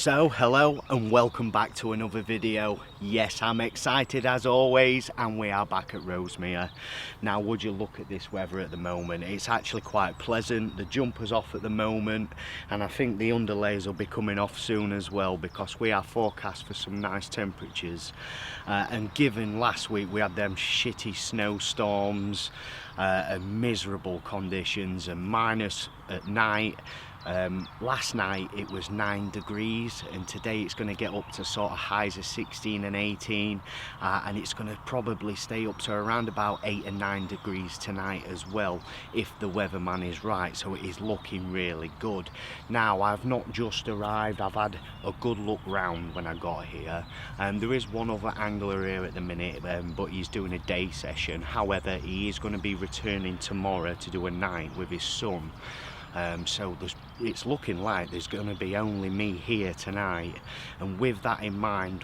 So hello and welcome back to another video. Yes, I'm excited as always, and we are back at Rosemere. Now would you look at this weather at the moment, it's actually quite pleasant. The jumper's off at the moment and I think the underlays will be coming off soon as well, because we are forecast for some nice temperatures, and given last week we had them shitty snowstorms and miserable conditions and minus at night. Last night it was 9 degrees and today it's going to get up to sort of highs of 16 and 18, and it's going to probably stay up to around about 8 and 9 degrees tonight as well if the weatherman is right. So it is looking really good. Now I've not just arrived, I've had a good look round when I got here, and there is one other angler here at the minute, but he's doing a day session. However, he is going to be returning tomorrow to do a night with his son. So it's looking like there's going to be only me here tonight, and with that in mind,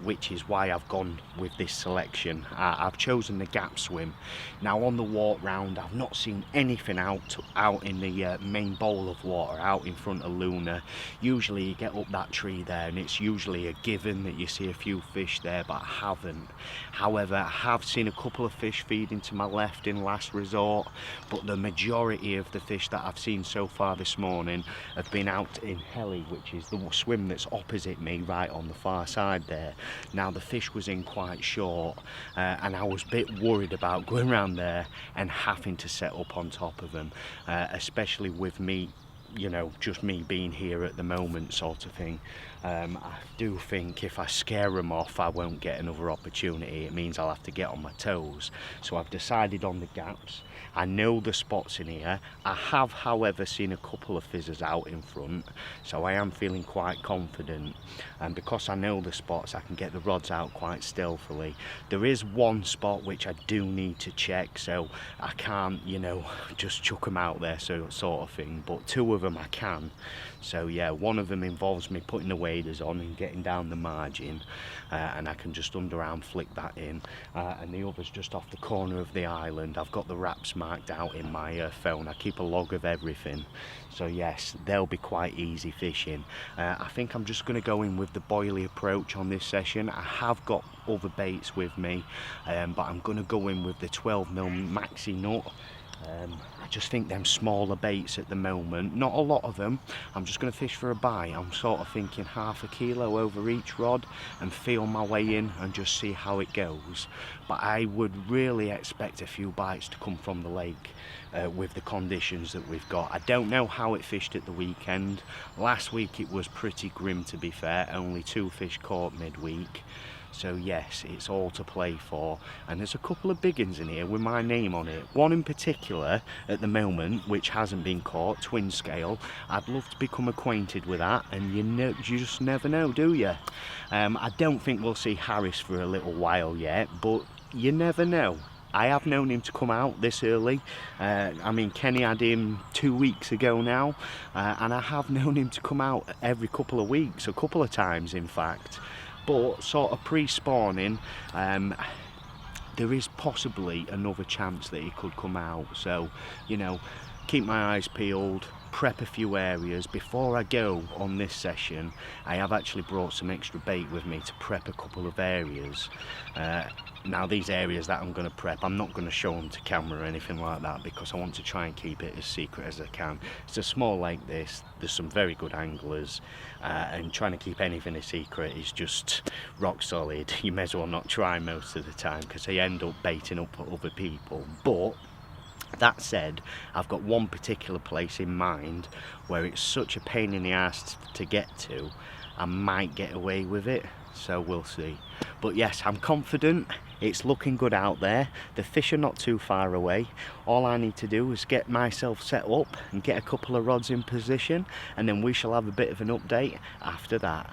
which is why I've gone with this selection, I've chosen the gap swim. Now on the walk round I've not seen anything out in the main bowl of water out in front of Luna. Usually you get up that tree there and it's usually a given that you see a few fish there, but I haven't. However, I have seen a couple of fish feeding to my left in last resort, but the majority of the fish that I've seen so far this morning have been out in Heli, which is the swim that's opposite me right on the far side there. Now the fish was in quite short, and I was a bit worried about going around there and having to set up on top of them, especially with me, you know, just me being here at the moment sort of thing. I do think if I scare them off I won't get another opportunity. It means I'll have to get on my toes. So I've decided on the gaps. I know the spots in here. I have, however, seen a couple of fizzers out in front, so I am feeling quite confident, and because I know the spots I can get the rods out quite stealthily. There is one spot which I do need to check, so I can't, you know, just chuck them out there, so sort of thing, but two of them I can. So yeah, one of them involves me putting the waders on and getting down the margin, and I can just underarm flick that in, and the other's just off the corner of the island. I've got the wraps marked out in my phone. I keep a log of everything, so yes, they'll be quite easy fishing. I think I'm just going to go in with the boilie approach on this session. I have got other baits with me, but I'm going to go in with the 12mm maxi nut. I just think them smaller baits at the moment, not a lot of them. I'm just going to fish for a bite. I'm sort of thinking half a kilo over each rod and feel my way in and just see how it goes. But I would really expect a few bites to come from the lake with the conditions that we've got. I don't know how it fished at the weekend. Last week it was pretty grim, to be fair, only 2 fish caught midweek. So yes, it's all to play for, and there's a couple of big uns in here with my name on it. One in particular at the moment which hasn't been caught, twin scale. I'd love to become acquainted with that, and you just never know, do you? I don't think we'll see Harris for a little while yet, but you never know. I have known him to come out this early. I mean, Kenny had him 2 weeks ago now, and I have known him to come out every couple of weeks, a couple of times in fact. But sort of pre-spawning, there is possibly another chance that he could come out. So, you know, keep my eyes peeled, prep a few areas. Before I go on this session, I have actually brought some extra bait with me to prep a couple of areas. Now these areas that I'm going to prep, I'm not going to show them to camera or anything like that, because I want to try and keep it as secret as I can. It's a small lake this, there's some very good anglers, and trying to keep anything a secret is just rock solid. You may as well not try most of the time, because they end up baiting up other people. But that said, I've got one particular place in mind where it's such a pain in the ass to get to, I might get away with it, so we'll see. But yes, I'm confident. It's looking good out there. The fish are not too far away. All I need to do is get myself set up and get a couple of rods in position, and then we shall have a bit of an update after that.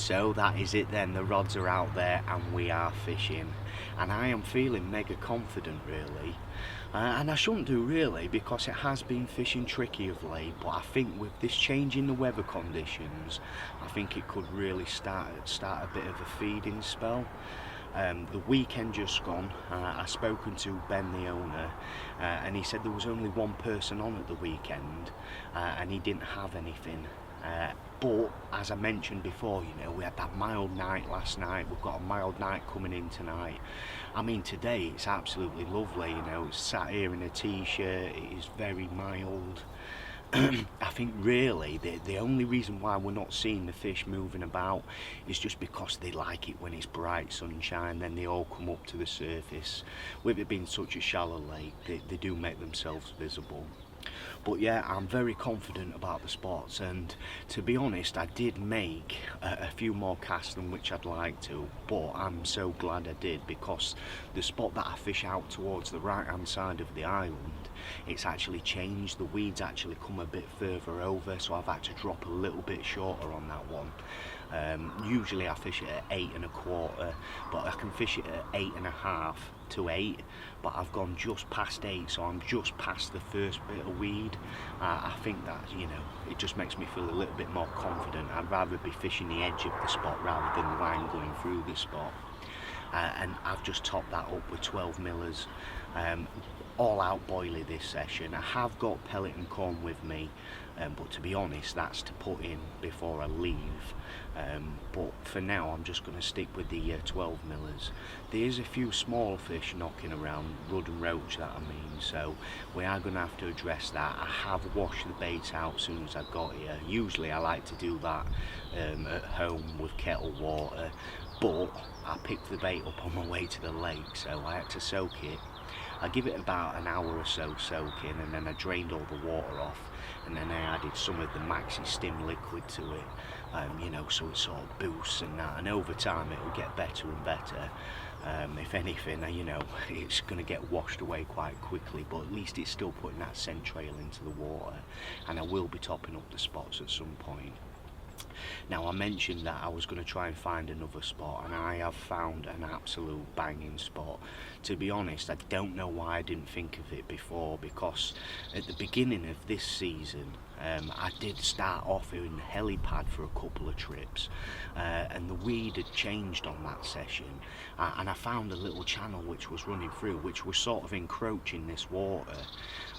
So that is it then, the rods are out there and we are fishing, and I am feeling mega confident really. And I shouldn't do really, because it has been fishing tricky of late, but I think with this change in the weather conditions, I think it could really start a bit of a feeding spell. The weekend just gone, I've spoken to Ben, the owner, and he said there was only one person on at the weekend, and he didn't have anything. But as I mentioned before, you know, we had that mild night last night, we've got a mild night coming in tonight. I mean, today it's absolutely lovely, you know, it's sat here in a t-shirt, it is very mild. I think really the only reason why we're not seeing the fish moving about is just because they like it when it's bright sunshine, then they all come up to the surface. With it being such a shallow lake, they do make themselves visible. But yeah, I'm very confident about the spots, and to be honest, I did make a few more casts than which I'd like to, but I'm so glad I did, because the spot that I fish out towards the right hand side of the island, it's actually changed. The weeds actually come a bit further over, so I've had to drop a little bit shorter on that one. Usually I fish it at 8 1/4, but I can fish it at 8 1/2 to 8, but I've gone just past 8, so I'm just past the first bit of weed. I think that, you know, it just makes me feel a little bit more confident. I'd rather be fishing the edge of the spot rather than line going through the spot. And I've just topped that up with 12 millers, all out boilie this session. I have got pellet and corn with me, but to be honest, that's to put in before I leave. But for now, I'm just going to stick with the 12 millers. There's a few small fish knocking around, rudd and roach that I mean, so we are going to have to address that. I have washed the bait out as soon as I got here. Usually I like to do that at home with kettle water, but I picked the bait up on my way to the lake, so I had to soak it. I give it about an hour or so soaking, and then I drained all the water off, and then I added some of the Maxi Stim liquid to it, you know, so it sort of boosts and that, and over time it will get better and better. If anything, you know, it's going to get washed away quite quickly, but at least it's still putting that scent trail into the water, and I will be topping up the spots at some point. Now, I mentioned that I was going to try and find another spot, and I have found an absolute banging spot. To be honest, I don't know why I didn't think of it before, because at the beginning of this season, I did start off in the helipad for a couple of trips, and the weed had changed on that session, and I found a little channel which was running through, which was sort of encroaching this water.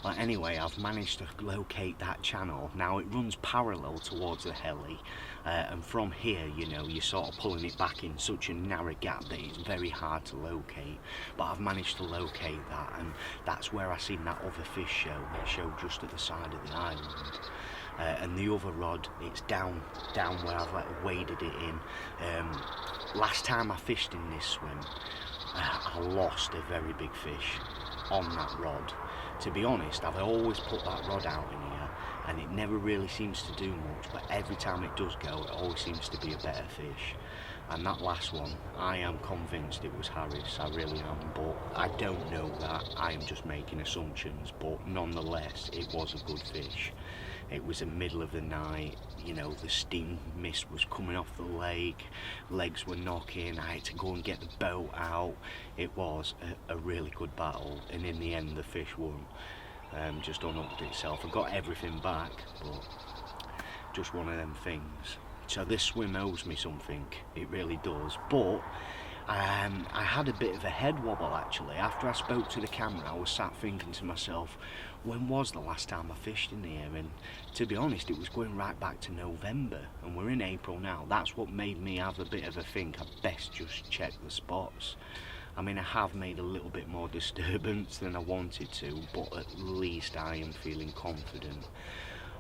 But anyway, I've managed to locate that channel. Now it runs parallel towards the heli, and from here, you know, you're sort of pulling it back in such a narrow gap that it's very hard to locate. But I've managed to locate that, and that's where I seen that other fish show. It showed just at the side of the island. And the other rod, it's down where I've waded it in. Last time I fished in this swim, I lost a very big fish on that rod. To be honest, I've always put that rod out in here, and it never really seems to do much, but every time it does go, it always seems to be a better fish. And that last one, I am convinced it was Harris, I really am, but I don't know that, I am just making assumptions, but nonetheless, it was a good fish. It was the middle of the night, you know, the steam mist was coming off the lake, legs were knocking, I had to go and get the boat out. It was a really good battle, and in the end the fish won. Just unhooked itself. I got everything back, but just one of them things. So this swim owes me something, it really does, but I had a bit of a head wobble actually. After I spoke to the camera, I was sat thinking to myself, when was the last time I fished in here? And to be honest, it was going right back to November, and we're in April now. That's what made me have a bit of a think, I'd best just check the spots. I mean, I have made a little bit more disturbance than I wanted to, but at least I am feeling confident.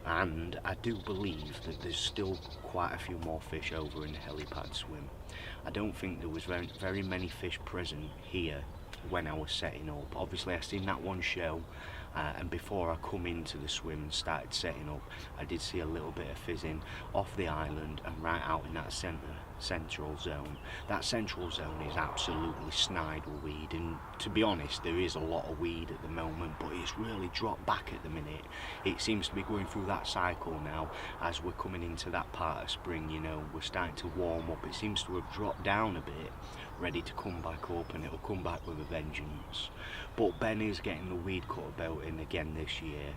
And I do believe that there's still quite a few more fish over in the helipad swim. I don't think there was very many fish present here when I was setting up. Obviously I seen that one show, and before I come into the swim and started setting up, I did see a little bit of fizzing off the island and right out in that centre central zone. That central zone is absolutely snide with weed, and to be honest, there is a lot of weed at the moment, but it's really dropped back at the minute. It seems to be going through that cycle now as we're coming into that part of spring, you know, we're starting to warm up. It seems to have dropped down a bit, ready to come back up, and it'll come back with a vengeance. But Ben is getting the weed cutter belt in again this year.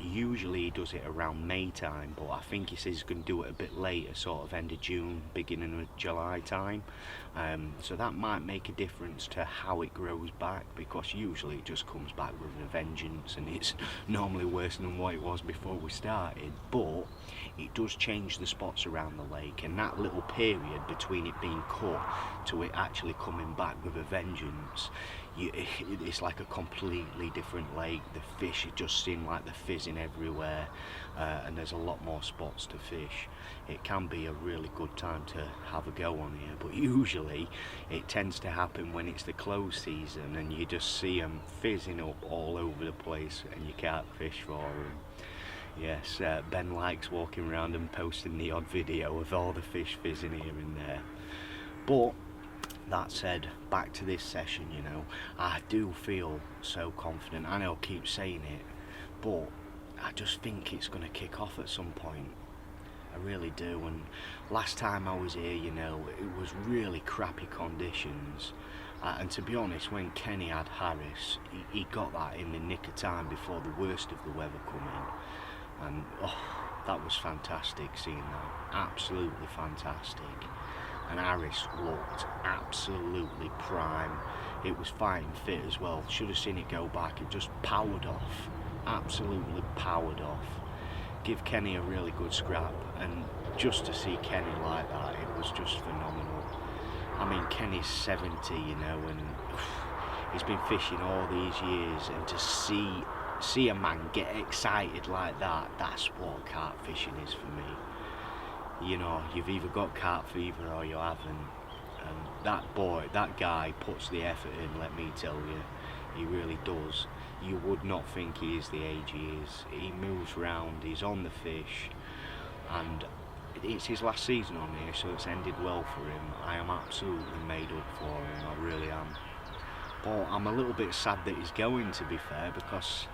Usually he does it around May time, but I think he says he's going to do it a bit later, sort of end of June, beginning of July time. So that might make a difference to how it grows back, because usually it just comes back with a vengeance, and it's normally worse than what it was before we started. But it does change the spots around the lake, and that little period between it being cut to it actually coming back with a vengeance, it's like a completely different lake. The fish, it just seem like they're fizzing everywhere, and there's a lot more spots to fish. It can be a really good time to have a go on here, but usually it tends to happen when it's the close season, and you just see them fizzing up all over the place and you can't fish for them. Yes, Ben likes walking around and posting the odd video of all the fish fizzing here and there. But that said, back to this session, you know, I do feel so confident. I know I keep saying it, but I just think it's going to kick off at some point. I really do. And last time I was here, you know, it was really crappy conditions. And to be honest, when Kenny had Harris, he got that in the nick of time before the worst of the weather come in. And oh, that was fantastic seeing that. Absolutely fantastic. And Harris looked absolutely prime. It was fighting fit as well. Should have seen it go back. It just powered off. Absolutely powered off. Give Kenny a really good scrap, and just to see Kenny like that, it was just phenomenal. I mean, Kenny's 70, you know, and he's been fishing all these years, and to see a man get excited like that, that's what carp fishing is for me. You know, you've either got carp fever or you haven't. And that guy puts the effort in, let me tell you. He really does. You would not think he is the age he is. He moves round, he's on the fish, and it's his last season on here, so it's ended well for him. I am absolutely made up for him, I really am. But I'm a little bit sad that he's going, to be fair, because,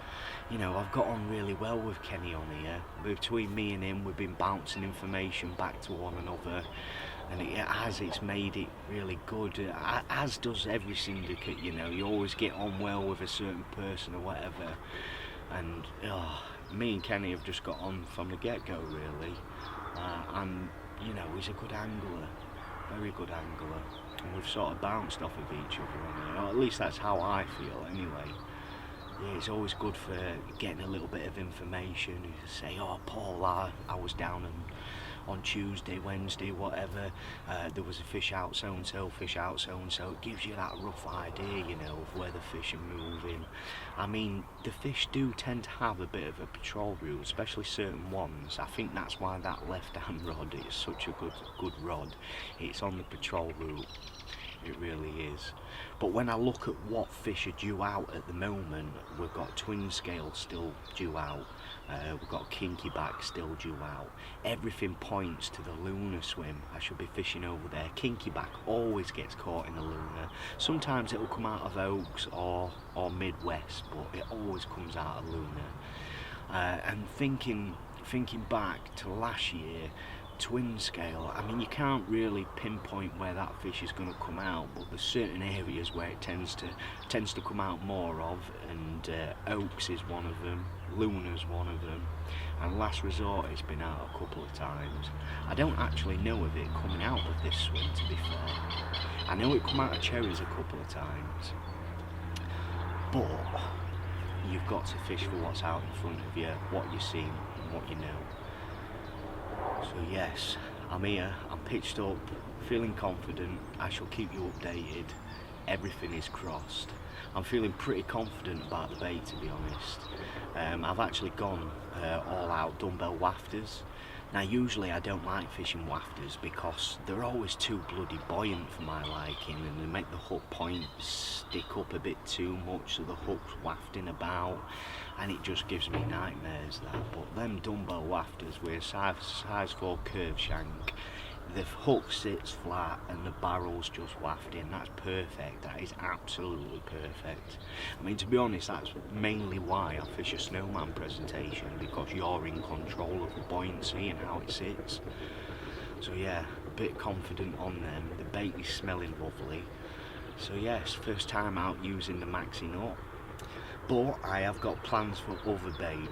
you know, I've got on really well with Kenny on here. Between me and him, we've been bouncing information back to one another, and it's made it really good, as does every syndicate, you know. You always get on well with a certain person or whatever, and me and Kenny have just got on from the get-go, really. And, you know, he's a good angler, very good angler, and we've sort of bounced off of each other on here, or at least that's how I feel anyway. Yeah, it's always good for getting a little bit of information. You say, oh, Paul, I was down on Tuesday, Wednesday, whatever, there was a fish out so-and-so, fish out so-and-so. It gives you that rough idea, you know, of where the fish are moving. I mean, the fish do tend to have a bit of a patrol route, especially certain ones. I think that's why that left-hand rod is such a good rod. It's on the patrol route. It really is. But when I look at what fish are due out at the moment, we've got twin scale still due out, we've got Kinky back still due out. Everything points to the Luna swim. I should be fishing over there. Kinky back always gets caught in the Luna. Sometimes it'll come out of Oaks or Midwest, but it always comes out of Luna. And thinking back to last year, twin scale, I mean, you can't really pinpoint where that fish is going to come out, but there's certain areas where it tends to come out more of, and Oaks is one of them, Luna's one of them, and Last Resort it's been out a couple of times. I don't actually know of it coming out of this swim, to be fair. I know it come out of Cherries a couple of times, but you've got to fish for what's out in front of you, what you've seen and what you know. So yes, I'm here, I'm pitched up, feeling confident. I shall keep you updated. Everything is crossed. I'm feeling pretty confident about the bait, to be honest. I've actually gone all out dumbbell wafters. Now usually I don't like fishing wafters because they're always too bloody buoyant for my liking, and they make the hook point stick up a bit too much, so the hook's wafting about, and it just gives me nightmares, that. But them dumbbell wafters with a size 4 curve shank, the hook sits flat and the barrel's just wafting. That's perfect. That is absolutely perfect. I mean, to be honest, that's mainly why I fish a snowman presentation, because you're in control of the buoyancy and how it sits. So yeah, a bit confident on them. The bait is smelling lovely. So yes, first time out using the maxi nut. But I have got plans for other bait.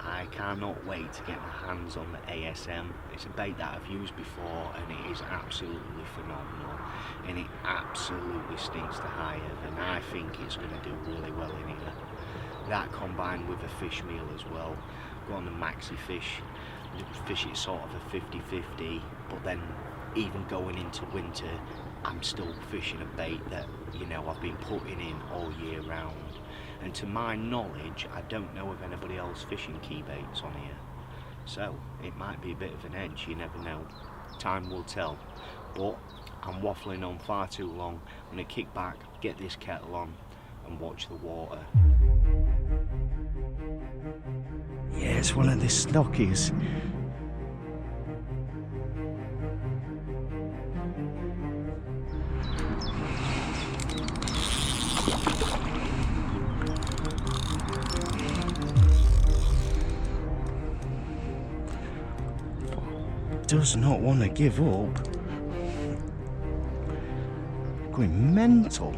I cannot wait to get my hands on the ASM. It's a bait that I've used before and it is absolutely phenomenal, and it absolutely stinks to high heaven. I think it's going to do really well in here. That combined with a fish meal as well. Go on the maxi fish, fish it sort of a 50-50, but then even going into winter, I'm still fishing a bait that, you know, I've been putting in all year round. And to my knowledge, I don't know of anybody else fishing key baits on here. So it might be a bit of an edge, you never know. Time will tell. But I'm waffling on far too long. I'm going to kick back, get this kettle on and watch the water. Yeah, it's one of the stockies. Does not want to give up. Going mental.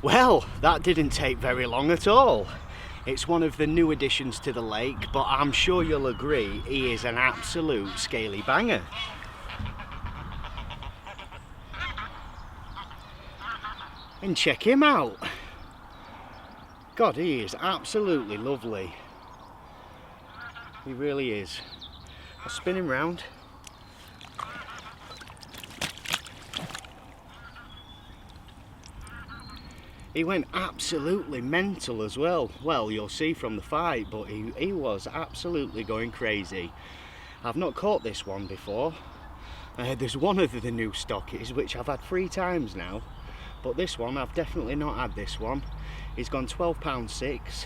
Well, that didn't take very long at all. It's one of the new additions to the lake, but I'm sure you'll agree he is an absolute scaly banger. And check him out. God, he is absolutely lovely. He really is. I'll spin him round. He went absolutely mental as well. Well, you'll see from the fight, but he was absolutely going crazy. I've not caught this one before. There's one of the new stockies which I've had 3 times now, but this one I've definitely not had. This one, he's gone £12.6,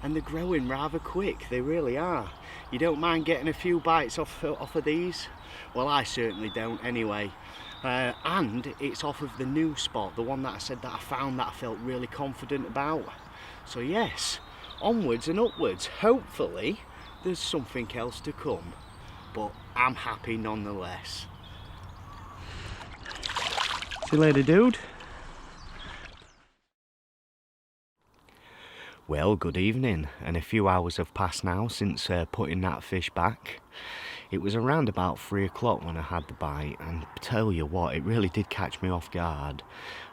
and they're growing rather quick. They really are. You don't mind getting a few bites off of these? Well, I certainly don't anyway. And it's off of the new spot, the one that I said that I found that I felt really confident about. So yes, onwards and upwards. Hopefully there's something else to come, but I'm happy nonetheless. See you later, dude. Well, good evening, and a few hours have passed now since putting that fish back. It was around about 3 o'clock when I had the bite, and tell you what, it really did catch me off guard,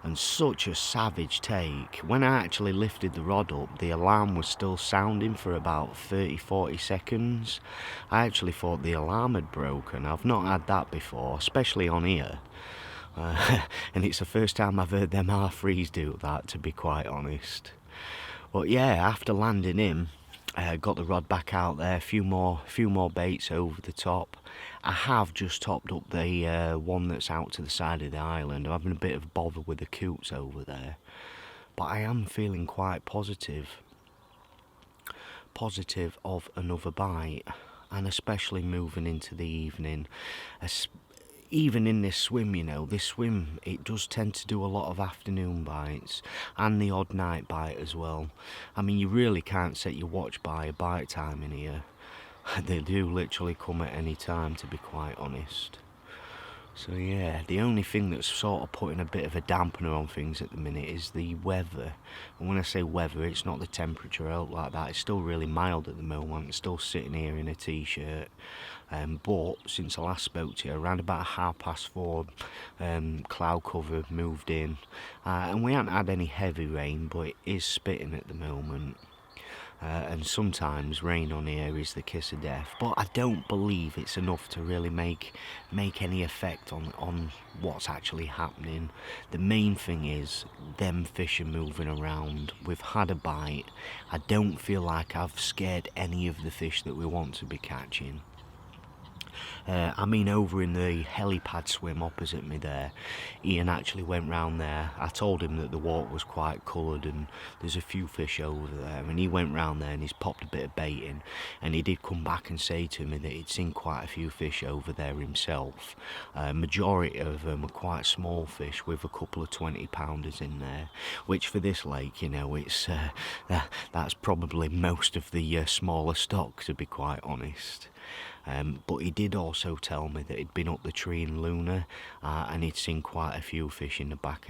and such a savage take. When I actually lifted the rod up, the alarm was still sounding for about 30-40 seconds. I actually thought the alarm had broken. I've not had that before, especially on here. And it's the first time I've heard them R3s do that, to be quite honest. But yeah, after landing him, got the rod back out there, a few more baits over the top. I have just topped up the one that's out to the side of the island. I'm having a bit of bother with the coots over there, but I am feeling quite positive. positive of another bite, and especially moving into the evening. Even in this swim, you know, this swim, it does tend to do a lot of afternoon bites and the odd night bite as well. I mean, you really can't set your watch by a bite time in here. They do literally come at any time, to be quite honest. So yeah, the only thing that's sort of putting a bit of a dampener on things at the minute is the weather. And when I say weather, it's not the temperature out like that. It's still really mild at the moment. I'm still sitting here in a t-shirt. But since I last spoke to you, around about 4:30, cloud cover moved in. And we haven't had any heavy rain, but it is spitting at the moment. And sometimes rain on here is the kiss of death, but I don't believe it's enough to really make any effect on what's actually happening. The main thing is them fish are moving around. We've had a bite. I don't feel like I've scared any of the fish that we want to be catching. I mean, over in the helipad swim opposite me there, Ian actually went round there. I told him that the water was quite coloured and there's a few fish over there, and he went round there and he's popped a bit of bait in, and he did come back and say to me that he'd seen quite a few fish over there himself. Majority of them are quite small fish with a couple of 20-pounders in there, which for this lake, you know, it's that's probably most of the smaller stock, to be quite honest. But he did also tell me that he'd been up the tree in Luna, and he'd seen quite a few fish in the back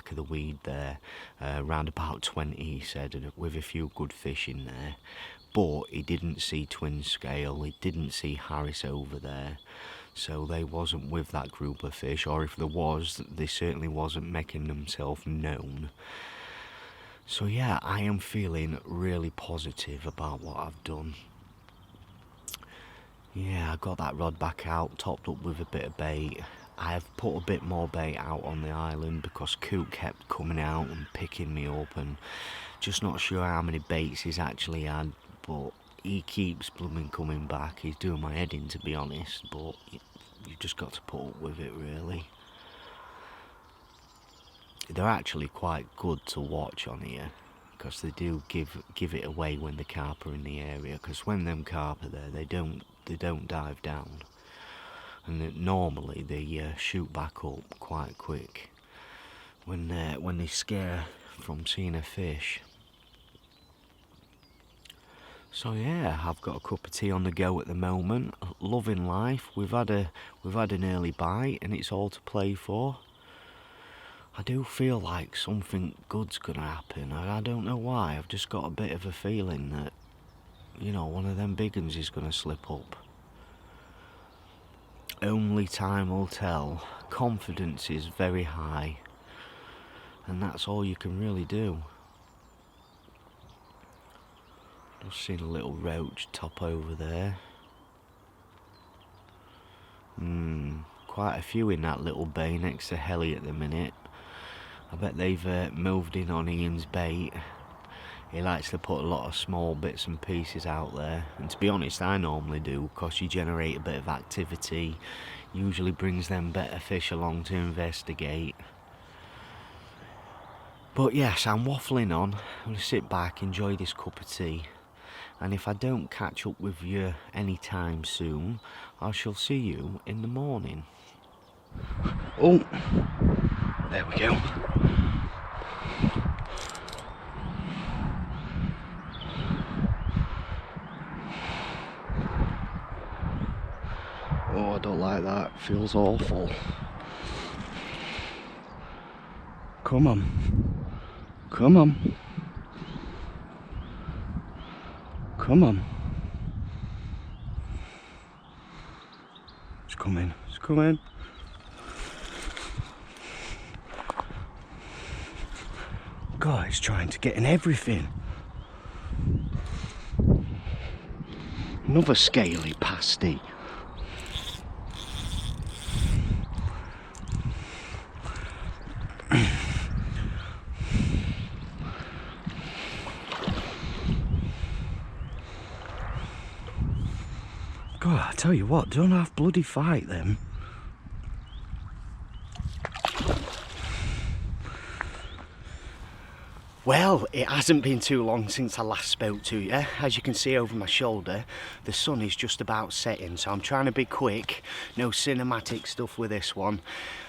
of the weed there, around about 20, he said, with a few good fish in there. But he didn't see twin scale, he didn't see Harris over there, so they wasn't with that group of fish, or if there was, they certainly wasn't making themselves known. So yeah, I am feeling really positive about what I've done. Yeah, I got that rod back out, topped up with a bit of bait. I have put a bit more bait out on the island because Coop kept coming out and picking me up, and just not sure how many baits he's actually had, but he keeps blooming coming back. He's doing my head in, to be honest, but you've just got to put up with it, really. They're actually quite good to watch on here, because they do give it away when the carp are in the area, because when them carp are there, they don't dive down, and normally they shoot back up quite quick when they scare from seeing a fish. So yeah, I've got a cup of tea on the go at the moment, loving life. We've had an early bite and it's all to play for. I do feel like something good's gonna happen. I don't know why. I've just got a bit of a feeling that, you know, one of them big uns is gonna slip up. Only time will tell. Confidence is very high, and that's all you can really do. Just seen a little roach top over there. Quite a few in that little bay next to Helly at the minute. I bet they've moved in on Ian's bait. He likes to put a lot of small bits and pieces out there, and to be honest, I normally do, because you generate a bit of activity, usually brings them better fish along to investigate. But yes, I'm waffling on. I'm going to sit back, enjoy this cup of tea, and if I don't catch up with you anytime soon, I shall see you in the morning. Oh, there we go. Oh, I don't like that. It feels awful. Come on. Come on. Come on. It's coming. It's coming. God, it's trying to get in everything. Another scaly pasty. God, I tell you what, don't have bloody fight them. Well, it hasn't been too long since I last spoke to you. As you can see over my shoulder, the sun is just about setting, so I'm trying to be quick. No cinematic stuff with this one.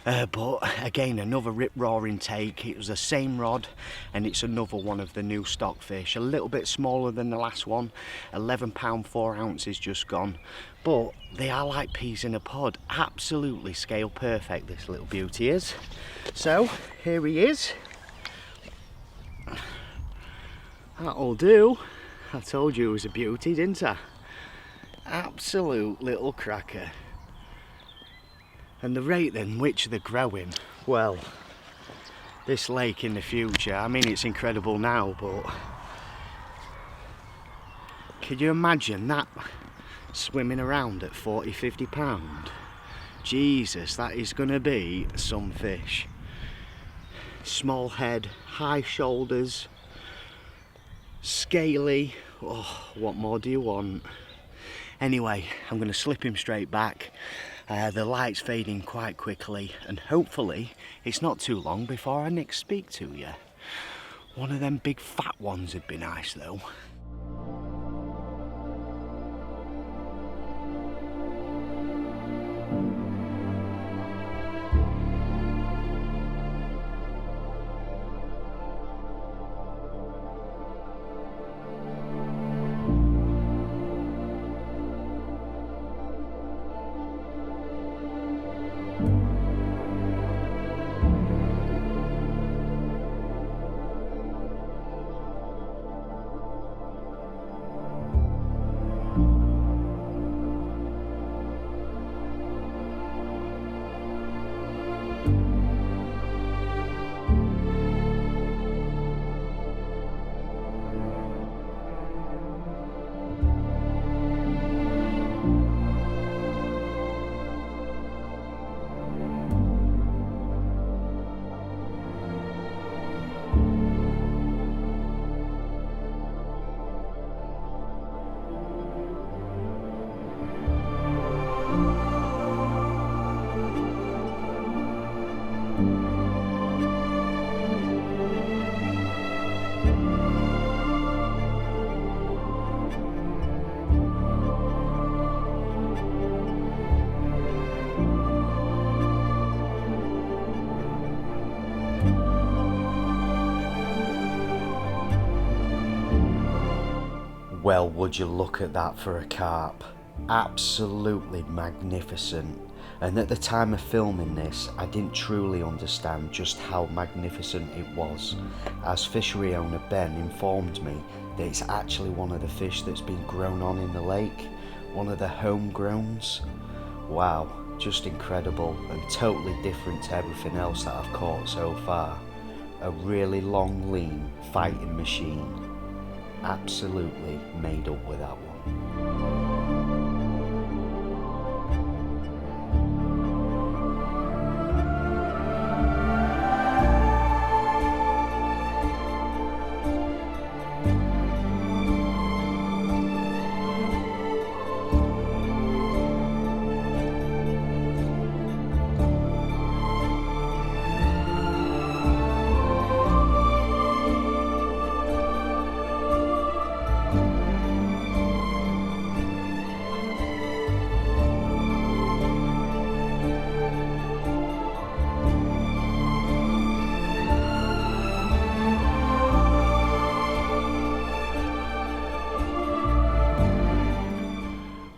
But again, another rip-roaring take. It was the same rod, and it's another one of the new stock fish. A little bit smaller than the last one. £11 4 ounces just gone. But they are like peas in a pod. Absolutely scale perfect, this little beauty is. So, here he is. That'll do. I told you it was a beauty, didn't I? Absolute little cracker. And the rate in which they're growing, well, this lake in the future, I mean, it's incredible now, but could you imagine that swimming around at 40–50 pound? Jesus, that is going to be some fish. Small head, high shoulders, scaly. Oh, what more do you want? Anyway, I'm going to slip him straight back. The light's fading quite quickly, and hopefully it's not too long before I next speak to you. One of them big fat ones would be nice though. Well, would you look at that for a carp? Absolutely magnificent. And at the time of filming this, I didn't truly understand just how magnificent it was, as fishery owner Ben informed me that it's actually one of the fish that's been grown on in the lake, one of the homegrowns. Wow, just incredible and totally different to everything else that I've caught so far. A really long, lean fighting machine. Absolutely made up with that one.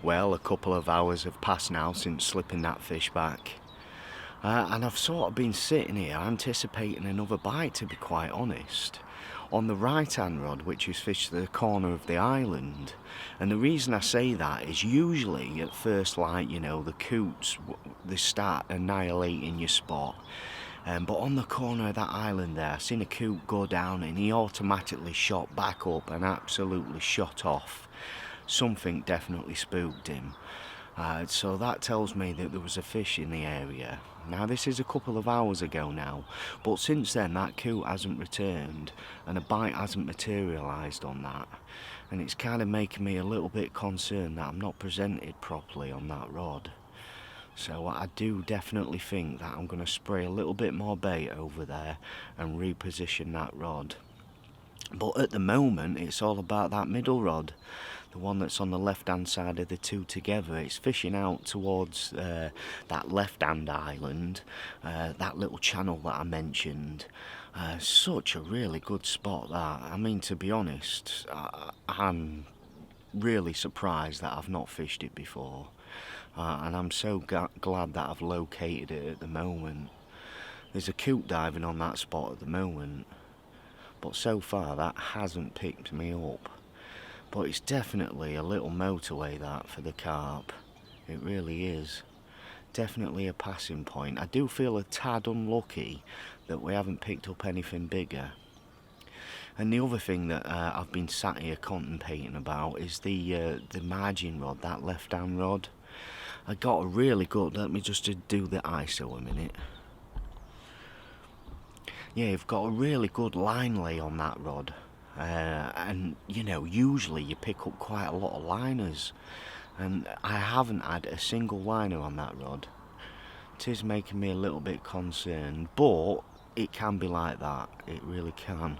Well, a couple of hours have passed now since slipping that fish back, and I've sort of been sitting here anticipating another bite, to be quite honest, on the right hand rod, which is fished to the corner of the island. And the reason I say that is usually at first light, you know, the coots, they start annihilating your spot. But on the corner of that island there, I seen a coot go down and he automatically shot back up and absolutely shot off. Something definitely spooked him. So that tells me that there was a fish in the area. Now this is a couple of hours ago now, but since then that coot hasn't returned and a bite hasn't materialised on that. And it's kind of making me a little bit concerned that I'm not presented properly on that rod. So I do definitely think that I'm going to spray a little bit more bait over there and reposition that rod. But at the moment it's all about that middle rod, the one that's on the left hand side of the two together. It's fishing out towards that left hand island, that little channel that I mentioned. Such a really good spot that. I mean, to be honest, I'm really surprised that I've not fished it before, and I'm so glad that I've located it at the moment. There's a coot diving on that spot at the moment, but so far that hasn't picked me up. But it's definitely a little motorway that for the carp. It really is. Definitely a passing point. I do feel a tad unlucky that we haven't picked up anything bigger. And the other thing that I've been sat here contemplating about is the margin rod, that left hand rod. I got a really good, let me just do the ISO a minute. Yeah, you've got a really good line lay on that rod. And you know, usually you pick up quite a lot of liners, and I haven't had a single liner on that rod. It is making me a little bit concerned, but it can be like that, it really can.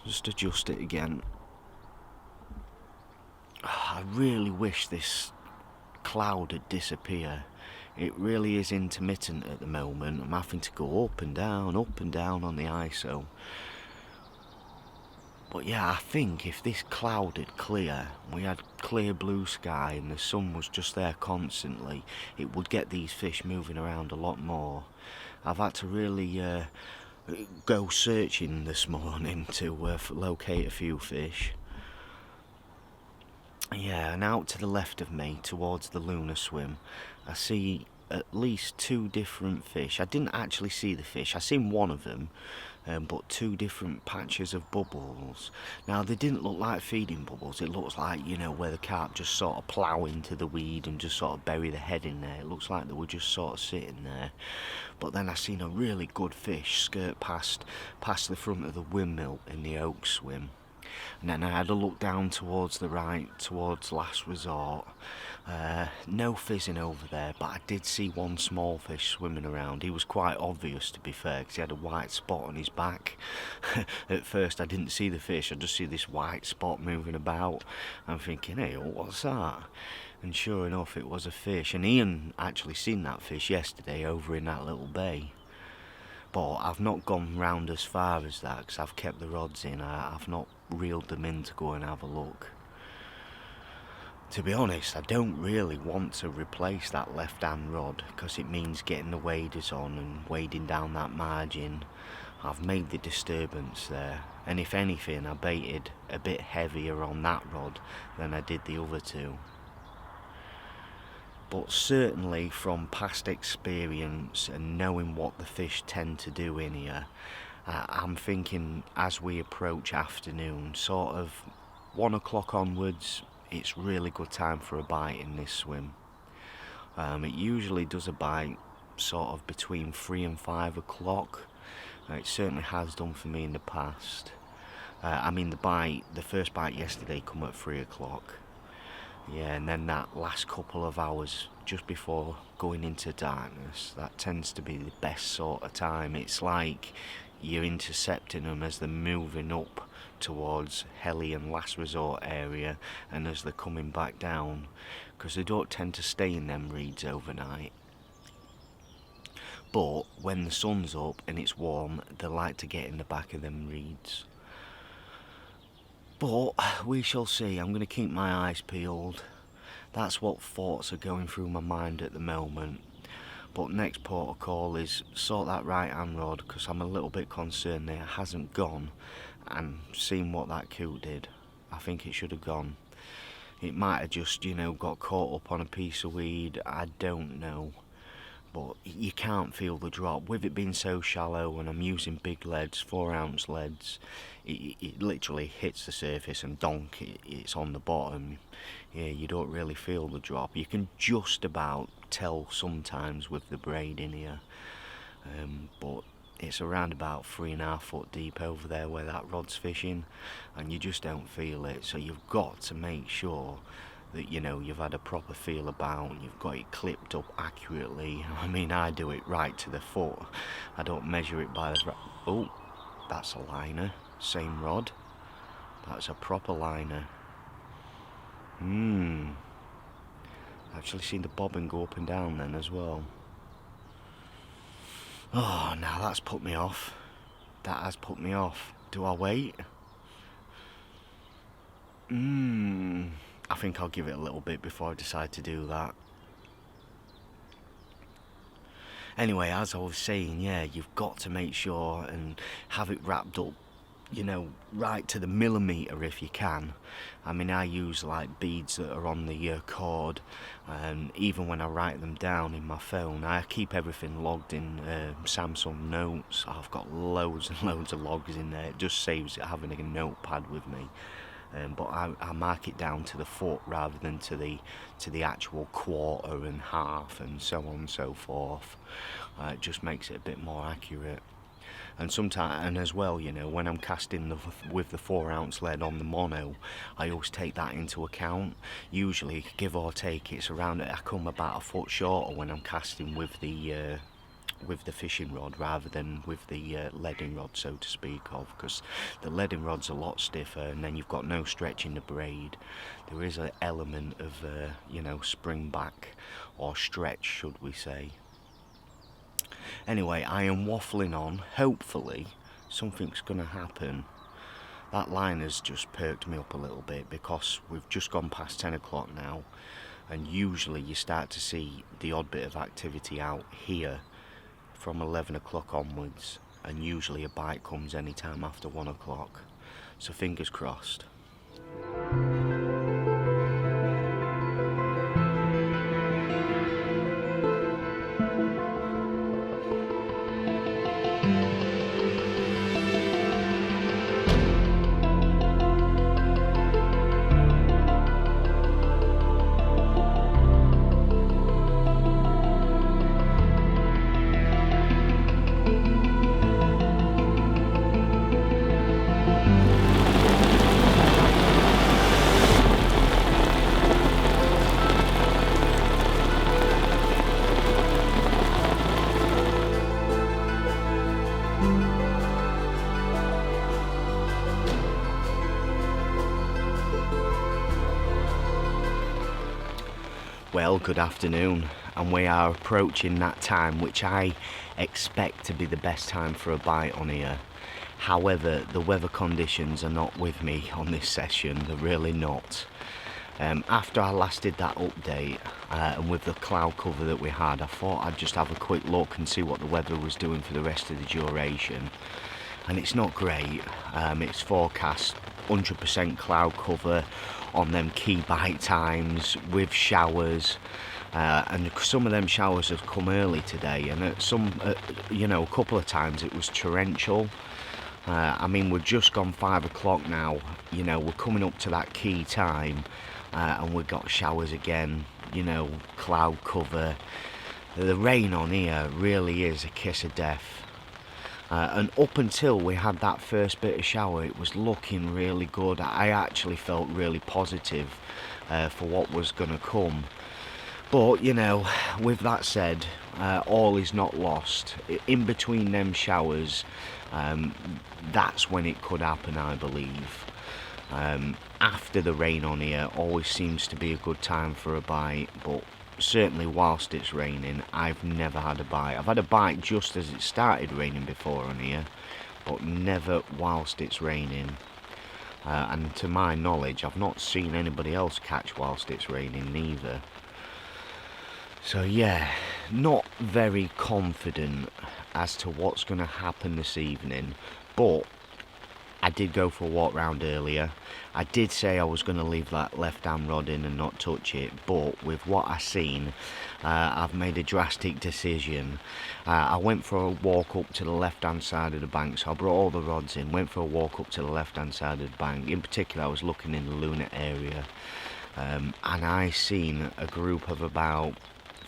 Just adjust it again. I really wish this cloud would disappear. It really is intermittent at the moment. I'm having to go up and down on the ISO. But yeah, I think if this cloud had clear, we had clear blue sky and the sun was just there constantly, it would get these fish moving around a lot more. I've had to really go searching this morning to locate a few fish. Yeah, and out to the left of me, towards the lunar swim, I see at least two different fish. I didn't actually see the fish, I seen one of them, but two different patches of bubbles. Now, they didn't look like feeding bubbles. It looks like, you know, where the carp just sort of plough into the weed and just sort of bury the head in there. It looks like they were just sort of sitting there. But then I seen a really good fish skirt past the front of the windmill in the oak swim. And then I had a look down towards the right, towards Last Resort. No fizzing over there, but I did see one small fish swimming around. He was quite obvious, to be fair, because he had a white spot on his back. At first I didn't see the fish, I just see this white spot moving about. I'm thinking, hey, what's that? And sure enough, it was a fish. And Ian actually seen that fish yesterday over in that little bay. But I've not gone round as far as that, because I've kept the rods in. I've not reeled them in to go and have a look. To be honest, I don't really want to replace that left hand rod, because it means getting the waders on and wading down that margin. I've made the disturbance there, and if anything, I baited a bit heavier on that rod than I did the other two. But certainly from past experience and knowing what the fish tend to do in here, I'm thinking as we approach afternoon, sort of 1 o'clock onwards, it's really good time for a bite in this swim. It usually does a bite sort of between 3 and 5 o'clock. It certainly has done for me in the past. I mean, the first bite yesterday come at 3 o'clock. Yeah, and then that last couple of hours just before going into darkness, that tends to be the best sort of time. It's like you're intercepting them as they're moving up towards Helly and Last Resort area, and as they're coming back down, because they don't tend to stay in them reeds overnight. But when the sun's up and it's warm, they like to get in the back of them reeds. But we shall see. I'm going to keep my eyes peeled. That's what thoughts are going through my mind at the moment. But next port of call is sort that right hand rod, because I'm a little bit concerned that it hasn't gone, and seeing what that coot did, I think it should have gone. It might have just, you know, got caught up on a piece of weed, I don't know. But you can't feel the drop. With it being so shallow, and I'm using big leads, 4-ounce leads, it literally hits the surface and donk, it's on the bottom. Yeah, you don't really feel the drop. You can just about tell sometimes with the braid in here. But it's around about 3.5 foot deep over there where that rod's fishing, and you just don't feel it. So you've got to make sure that, you know, you've had a proper feel about, you've got it clipped up accurately. I mean, I do it right to the foot. I don't measure it by the... Oh, that's a liner. same rod. That's a proper liner. Actually seen the bobbin go up and down then as well. Oh, now that's put me off. That has put me off. Do I wait? I think I'll give it a little bit before I decide to do that. Anyway, as I was saying, yeah, you've got to make sure and have it wrapped up, you know, right to the millimetre if you can. I mean, I use like beads that are on the cord, and even when I write them down in my phone, I keep everything logged in Samsung Notes. I've got loads and loads of logs in there. It just saves it having a notepad with me. But I mark it down to the foot rather than to the actual quarter and half and so on and so forth. It just makes it a bit more accurate. And sometimes, and as well, you know, when I'm casting with the 4-ounce lead on the mono, I always take that into account. Usually, give or take, it's around, I come about a foot shorter when I'm casting with the fishing rod rather than with the leading rod, so to speak of, because the leading rod's a lot stiffer, and then you've got no stretch in the braid. There is an element of you know, spring back or stretch, should we say. Anyway, I am waffling on. Hopefully something's gonna happen. That line has just perked me up a little bit because we've just gone past 10 o'clock now, and usually you start to see the odd bit of activity out here from 11 o'clock onwards, and usually a bite comes any time after 1 o'clock, so fingers crossed. Well, good afternoon, and we are approaching that time which I expect to be the best time for a bite on here. However, the weather conditions are not with me on this session, they're really not. After I last did that update, and with the cloud cover that we had, I thought I'd just have a quick look and see what the weather was doing for the rest of the duration. And it's not great. It's forecast 100% cloud cover on them key bite times with showers, and some of them showers have come early today, and at some you know, a couple of times it was torrential. I mean, we've just gone 5 o'clock now, you know, we're coming up to that key time, and we've got showers again, you know, cloud cover. The rain on here really is a kiss of death. And up until we had that first bit of shower, it was looking really good. I actually felt really positive for what was going to come. But, you know, with that said, all is not lost. In between them showers, that's when it could happen, I believe. After the rain on here always seems to be a good time for a bite, but certainly whilst it's raining, I've never had a bite. I've had a bite just as it started raining before on here, but never whilst it's raining. And to my knowledge, I've not seen anybody else catch whilst it's raining neither. So yeah, not very confident as to what's going to happen this evening, but I did go for a walk round earlier. I did say I was going to leave that left hand rod in and not touch it, but with what I've seen, I've made a drastic decision. I went for a walk up to the left hand side of the bank, so I brought all the rods in, went for a walk up to the left hand side of the bank. In particular, I was looking in the Lunar area, and I seen a group of about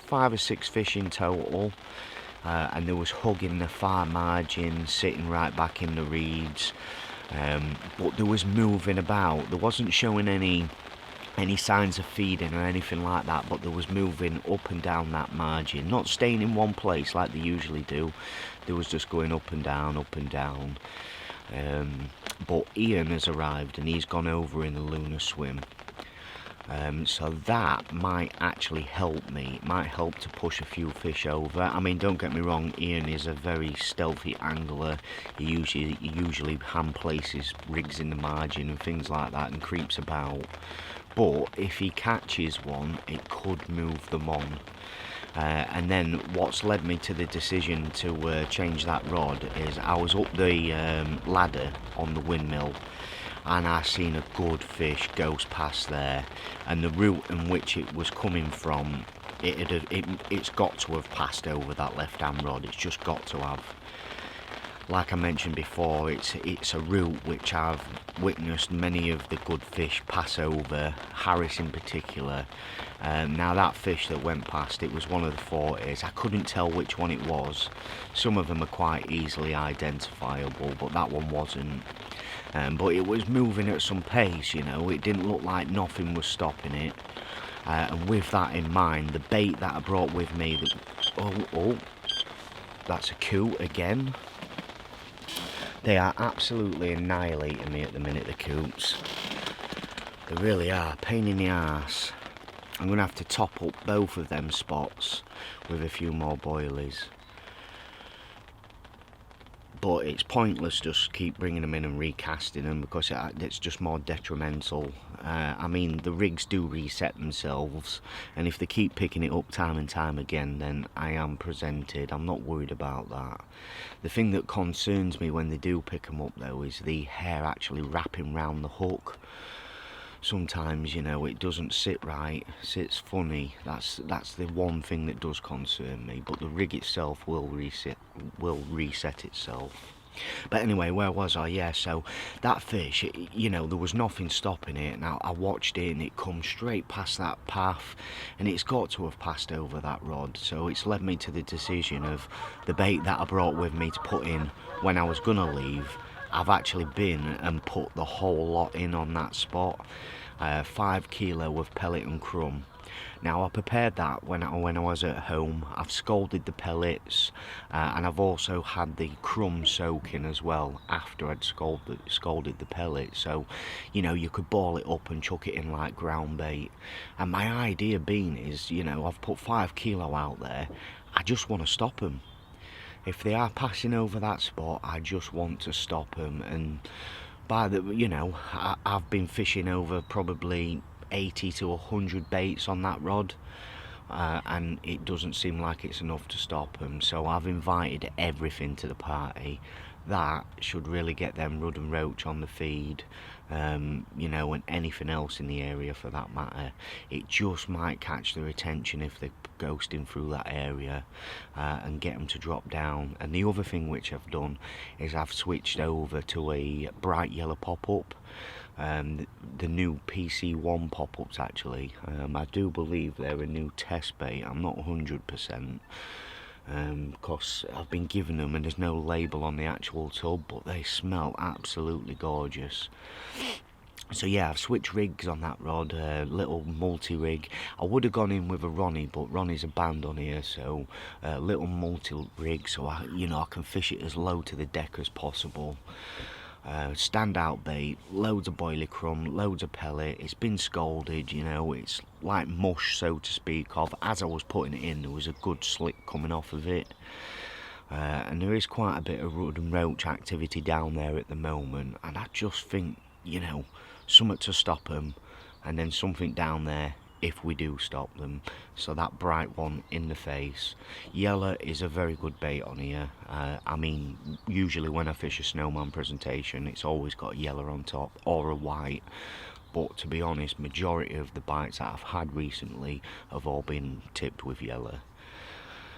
5 or 6 fish in total, and there was hugging the far margin, sitting right back in the reeds. But there was moving about. There wasn't showing any signs of feeding or anything like that, but there was moving up and down that margin, not staying in one place like they usually do. There was just going up and down, But Ian has arrived and he's gone over in the lunar swim. So that might actually help me. It might help to push a few fish over. I mean, don't get me wrong, Ian is a very stealthy angler. He usually hand places rigs in the margin and things like that and creeps about. But if he catches one, it could move them on. And then what's led me to the decision to change that rod is I was up the ladder on the windmill and I seen a good fish goes past there, and the route in which it was coming from, it's got to have passed over that left hand rod. It's just got to have. Like I mentioned before, it's a route which I've witnessed many of the good fish pass over, Harris in particular. Now that fish that went past, it was one of the 40s. I couldn't tell which one it was. Some of them are quite easily identifiable, but that one wasn't. But it was moving at some pace, you know. It didn't look like nothing was stopping it. And with that in mind, the bait that I brought with me, that's a coot again. They are absolutely annihilating me at the minute, the coots. They really are, pain in the arse. I'm going to have to top up both of them spots with a few more boilies. But it's pointless just keep bringing them in and recasting them because it's just more detrimental. I mean, the rigs do reset themselves, and if they keep picking it up time and time again, then I am presented. I'm not worried about that. The thing that concerns me when they do pick them up though is the hair actually wrapping round the hook. Sometimes, you know, it doesn't sit right, sits funny. That's the one thing that does concern me, but the rig itself will reset itself. But anyway, where was I? Yeah, so that fish, you know, there was nothing stopping it. Now I watched it and it come straight past that path, and it's got to have passed over that rod. So it's led me to the decision of the bait that I brought with me to put in when I was gonna leave. I've actually been and put the whole lot in on that spot. 5 kilo of pellet and crumb. Now I prepared that when I was at home. I've scalded the pellets and I've also had the crumb soaking as well after I'd scalded the pellets. So, you know, you could ball it up and chuck it in like ground bait. And my idea being is, you know, I've put 5 kilo out there. I just want to stop them. If they are passing over that spot, I just want to stop them. And by the, you know, I've been fishing over probably 80 to 100 baits on that rod, and it doesn't seem like it's enough to stop them. So I've invited everything to the party. That should really get them rudd and roach on the feed, you know, and anything else in the area for that matter. It just might catch their attention if they're ghosting through that area, and get them to drop down. And the other thing which I've done is I've switched over to a bright yellow pop-up. The new PC1 pop-ups actually. I do believe they're a new test bait. I'm not 100%. Because I've been given them and there's no label on the actual tub, but they smell absolutely gorgeous. So yeah, I've switched rigs on that rod, little multi-rig. I would have gone in with a Ronnie, but Ronnie's a band on here, so little multi-rig, so I can fish it as low to the deck as possible. Standout bait, loads of boilie crumb, loads of pellet. It's been scalded, you know, it's like mush, so to speak of. As I was putting it in, there was a good slick coming off of it, and there is quite a bit of rudd and roach activity down there at the moment, and I just think, you know, something to stop them, and then something down there if we do stop them. So that bright one in the face. Yellow is a very good bait on here. I mean, usually when I fish a snowman presentation, it's always got a yellow on top or a white, but to be honest, majority of the bites that I've had recently have all been tipped with yellow.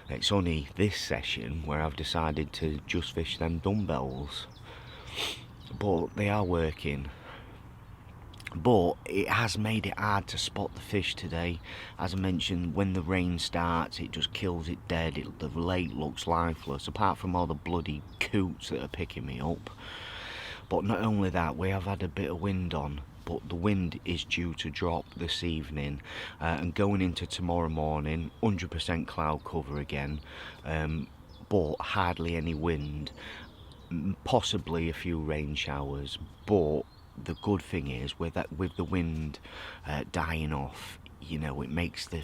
It's only this session where I've decided to just fish them dumbbells, but they are working. But it has made it hard to spot the fish today. As I mentioned, when the rain starts, it just kills it dead. The lake looks lifeless, apart from all the bloody coots that are picking me up. But not only that, we have had a bit of wind on, but the wind is due to drop this evening, and going into tomorrow morning, 100% cloud cover again, but hardly any wind. possibly a few rain showers, but the good thing is with the wind dying off, you know, it makes the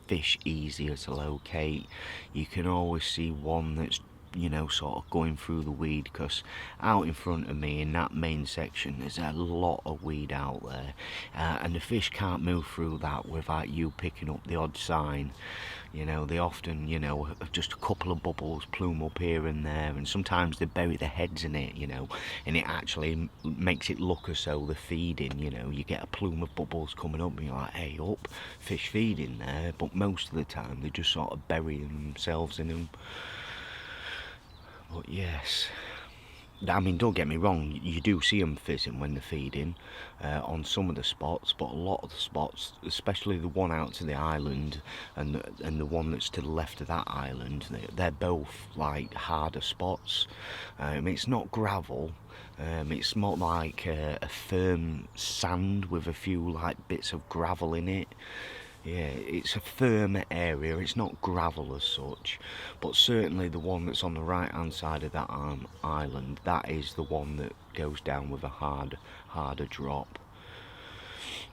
fish easier to locate. You can always see one that's, you know, sort of going through the weed, because out in front of me in that main section there's a lot of weed out there, and the fish can't move through that without you picking up the odd sign. You know, they often, you know, just a couple of bubbles plume up here and there, and sometimes they bury their heads in it, you know, and it actually makes it look as though they're feeding. You know, you get a plume of bubbles coming up and you're like, hey up, fish feeding there, but most of the time they just sort of bury themselves in them. But yes, I mean, don't get me wrong, you do see them fizzing when they're feeding on some of the spots, but a lot of the spots, especially the one out to the island and the one that's to the left of that island, they're both like harder spots. It's not gravel, it's more like a firm sand with a few like bits of gravel in it. Yeah, it's a firm area, it's not gravel as such, but certainly the one that's on the right hand side of that island, that is the one that goes down with a harder drop.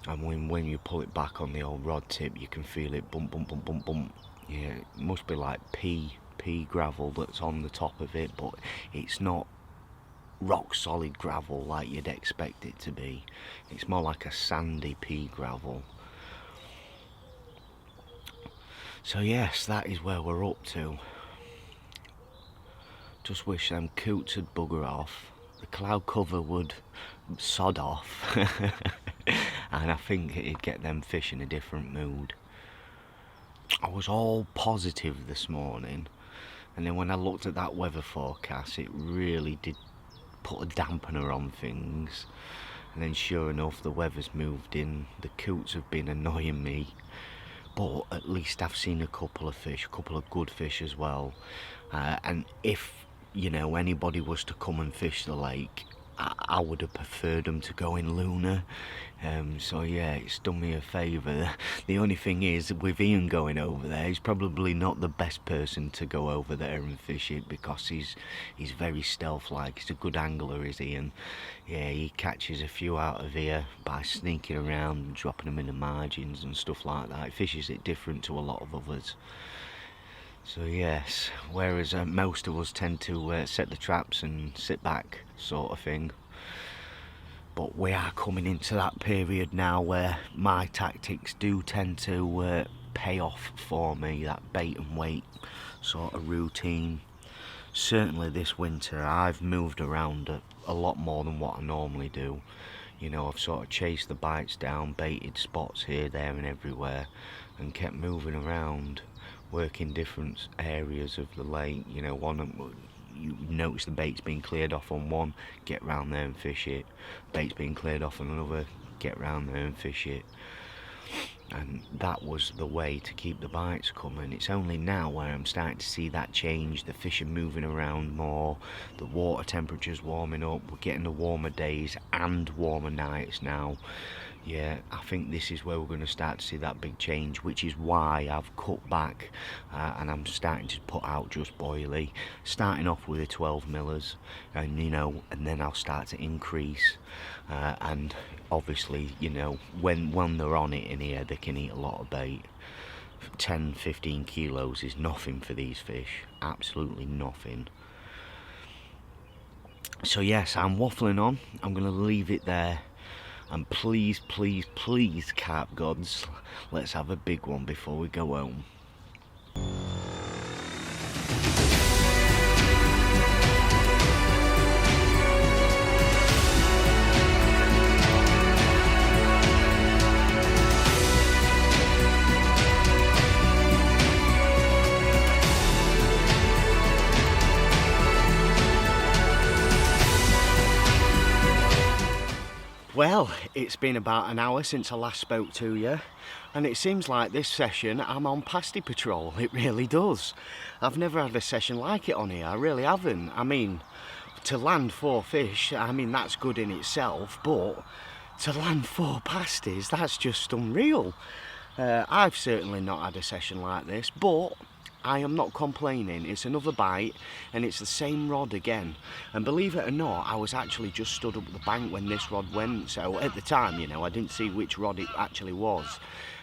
And when you pull it back on the old rod tip, you can feel it bump, bump, bump, bump, bump. Yeah, it must be like pea gravel that's on the top of it, but it's not rock solid gravel like you'd expect it to be. It's more like a sandy pea gravel. So yes, that is where we're up to. Just wish them coots would bugger off. The cloud cover would sod off. And I think it'd get them fish in a different mood. I was all positive this morning, and then when I looked at that weather forecast, it really did put a dampener on things. And then sure enough, the weather's moved in. The coots have been annoying me. But at least I've seen a couple of fish, a couple of good fish as well. And if, you know, anybody was to come and fish the lake, I would have preferred them to go in Luna. So yeah, it's done me a favour. The only thing is, with Ian going over there, he's probably not the best person to go over there and fish it, because he's very stealth-like. He's a good angler, is he? And yeah, he catches a few out of here by sneaking around and dropping them in the margins and stuff like that. He fishes it different to a lot of others. So yes, whereas most of us tend to set the traps and sit back sort of thing. But we are coming into that period now where my tactics do tend to pay off for me, that bait and wait sort of routine. Certainly this winter I've moved around a lot more than what I normally do. You know, I've sort of chased the bites down, baited spots here, there and everywhere, and kept moving around, working different areas of the lake. You know, you notice the bait's being cleared off on one, get round there and fish it. Bait's being cleared off on another, get round there and fish it. And that was the way to keep the bites coming. It's only now where I'm starting to see that change. The fish are moving around more, the water temperature's warming up, we're getting the warmer days and warmer nights now. Yeah, I think this is where we're going to start to see that big change, which is why I've cut back and I'm starting to put out just boilie, starting off with the 12 millers, and you know, and then I'll start to increase. And obviously, you know, when they're on it in here, they can eat a lot of bait. 10-15 kilos is nothing for these fish, absolutely nothing. So yes, I'm waffling on. I'm going to leave it there. And please, please, please, carp gods, let's have a big one before we go home. Well, it's been about an hour since I last spoke to you, and it seems like this session I'm on pasty patrol. It really does. I've never had a session like it on here, I really haven't. I mean, to land 4 fish, I mean, that's good in itself, but to land 4 pasties, that's just unreal. I've certainly not had a session like this, but I am not complaining. It's another bite and it's the same rod again. And believe it or not, I was actually just stood up the bank when this rod went. So at the time, you know, I didn't see which rod it actually was.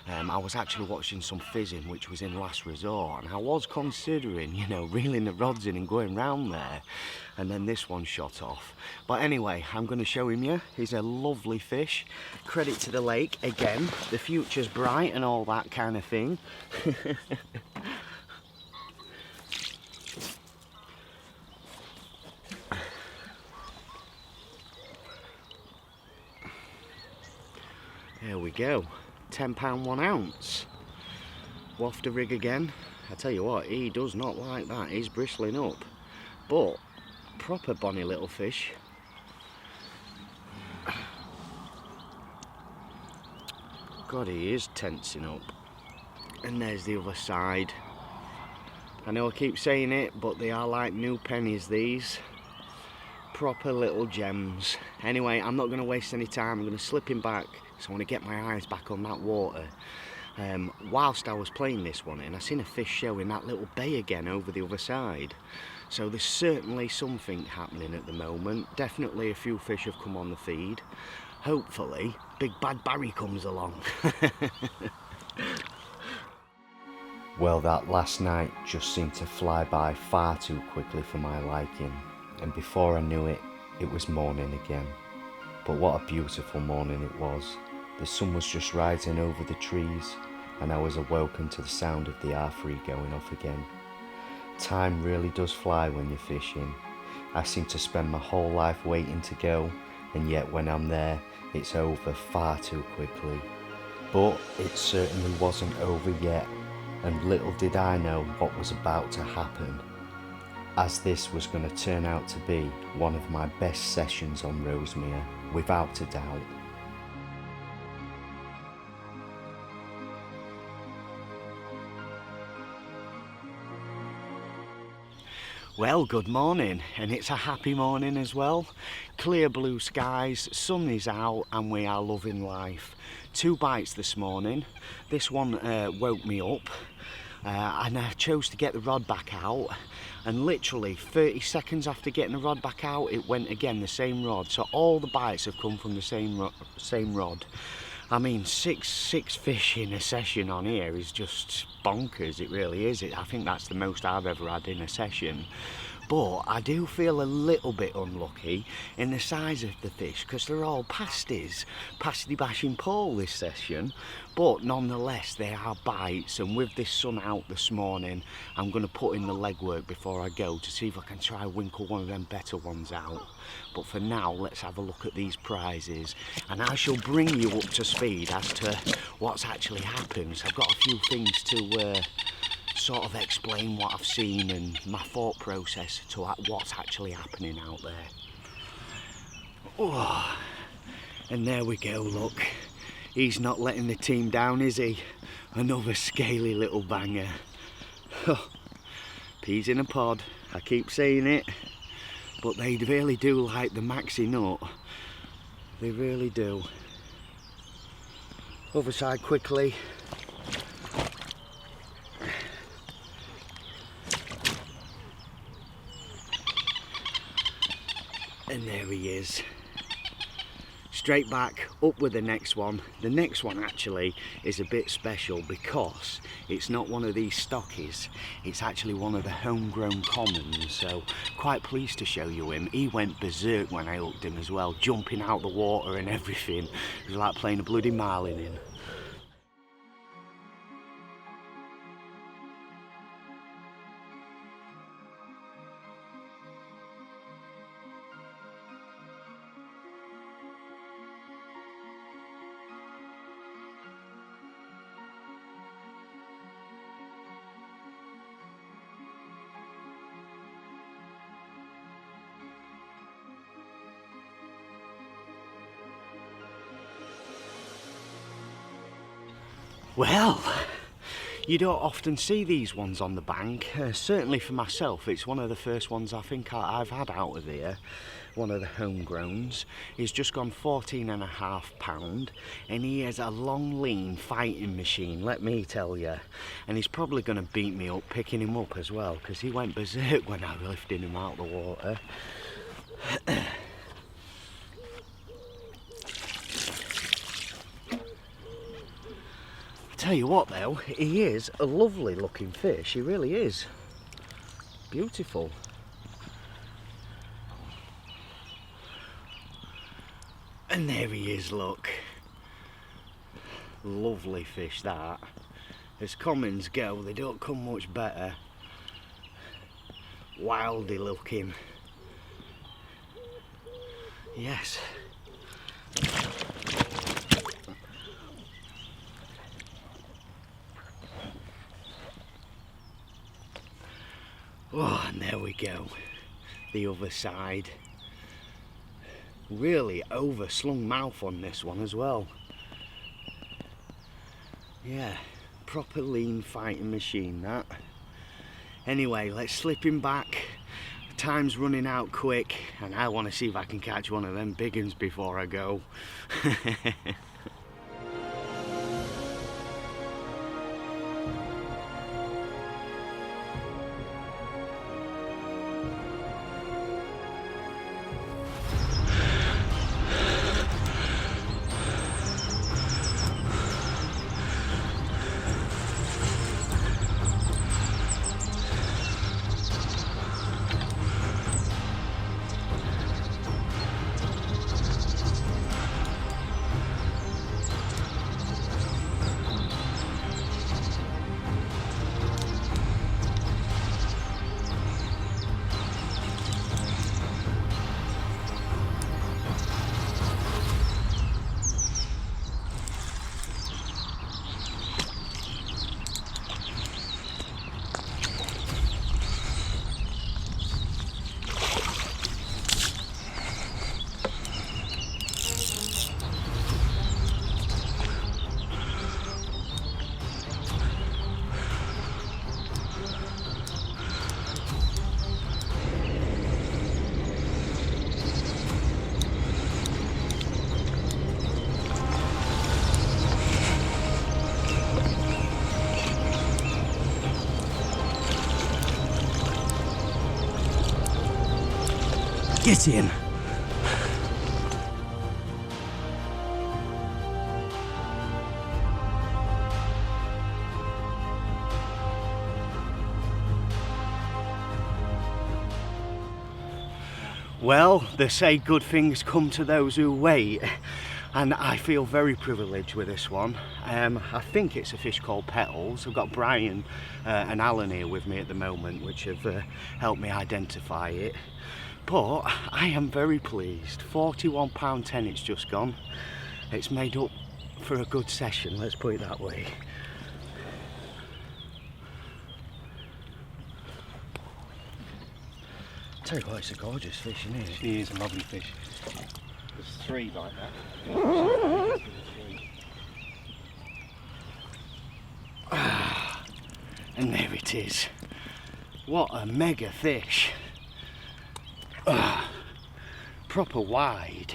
I was actually watching some fizzing, which was in Last Resort, and I was considering, you know, reeling the rods in and going round there, and then this one shot off. But anyway, I'm going to show him you. He's a lovely fish. Credit to the lake again. The future's bright and all that kind of thing. There we go. £10 1 ounce. Wafter rig again. I tell you what, he does not like that. He's bristling up. But proper bonny little fish. God, he is tensing up. And there's the other side. I know I keep saying it, but they are like new pennies, these. Proper little gems. Anyway, I'm not going to waste any time. I'm going to slip him back. So I want to get my eyes back on that water. Whilst I was playing this one, and I seen a fish showing that little bay again over the other side. So there's certainly something happening at the moment. Definitely a few fish have come on the feed. Hopefully, Big Bad Barry comes along. Well, that last night just seemed to fly by far too quickly for my liking. And before I knew it, it was morning again. But what a beautiful morning it was. The sun was just rising over the trees, and I was awoken to the sound of the R3 going off again. Time really does fly when you're fishing. I seem to spend my whole life waiting to go, and yet when I'm there, it's over far too quickly. But it certainly wasn't over yet, and little did I know what was about to happen, as this was going to turn out to be one of my best sessions on Rosemere, without a doubt. Well, good morning, and it's a happy morning as well. Clear blue skies, sun is out, and we are loving life. 2 bites this morning. This one woke me up, and I chose to get the rod back out, and literally 30 seconds after getting the rod back out, it went again, the same rod. So all the bites have come from the same rod. I mean, six fish in a session on here is just bonkers. It really is. I think that's the most I've ever had in a session. But I do feel a little bit unlucky in the size of the fish, because they're all pasties bashing pole this session. But nonetheless, they are bites, and with this sun out this morning, I'm going to put in the legwork before I go to see if I can try winkle one of them better ones out. But for now, let's have a look at these prizes, and I shall bring you up to speed as to what's actually happened. So I've got a few things to sort of explain what I've seen and my thought process to what's actually happening out there. Oh, and there we go, look. He's not letting the team down, is he? Another scaly little banger. Peas in a pod, I keep saying it, but they really do like the maxi nut. They really do. Other side quickly. And there he is. Straight back, up with the next one. The next one actually is a bit special because it's not one of these stockies. It's actually one of the homegrown commons, so quite pleased to show you him. He went berserk when I hooked him as well, jumping out the water and everything. It was like playing a bloody marlin in. Well, You don't often see these ones on the bank. Certainly for myself, it's one of the first ones I think I've had out of here. One of the homegrowns. He's just gone £14.5, and he is a long, lean fighting machine, let me tell you. And he's probably going to beat me up picking him up as well, because he went berserk when I was lifting him out of the water. Tell you what though, he is a lovely looking fish, he really is. Beautiful. And there he is, look. Lovely fish that. As commons go, they don't come much better. Wildy looking. Yes. Oh, and there we go. The other side. Really overslung mouth on this one as well. Yeah, proper lean fighting machine that. Anyway, let's slip him back. Time's running out quick, and I want to see if I can catch one of them big uns before I go. Get in. Well, they say good things come to those who wait, and I feel very privileged with this one. I think it's a fish called Petals. I've got Brian and Alan here with me at the moment, which have helped me identify it. But I am very pleased. £41.10 it's just gone. It's made up for a good session, let's put it that way. Tell you what, it's a gorgeous fish, isn't it? He is a lovely fish. There's three like that. And there it is. What a mega fish. Proper wide.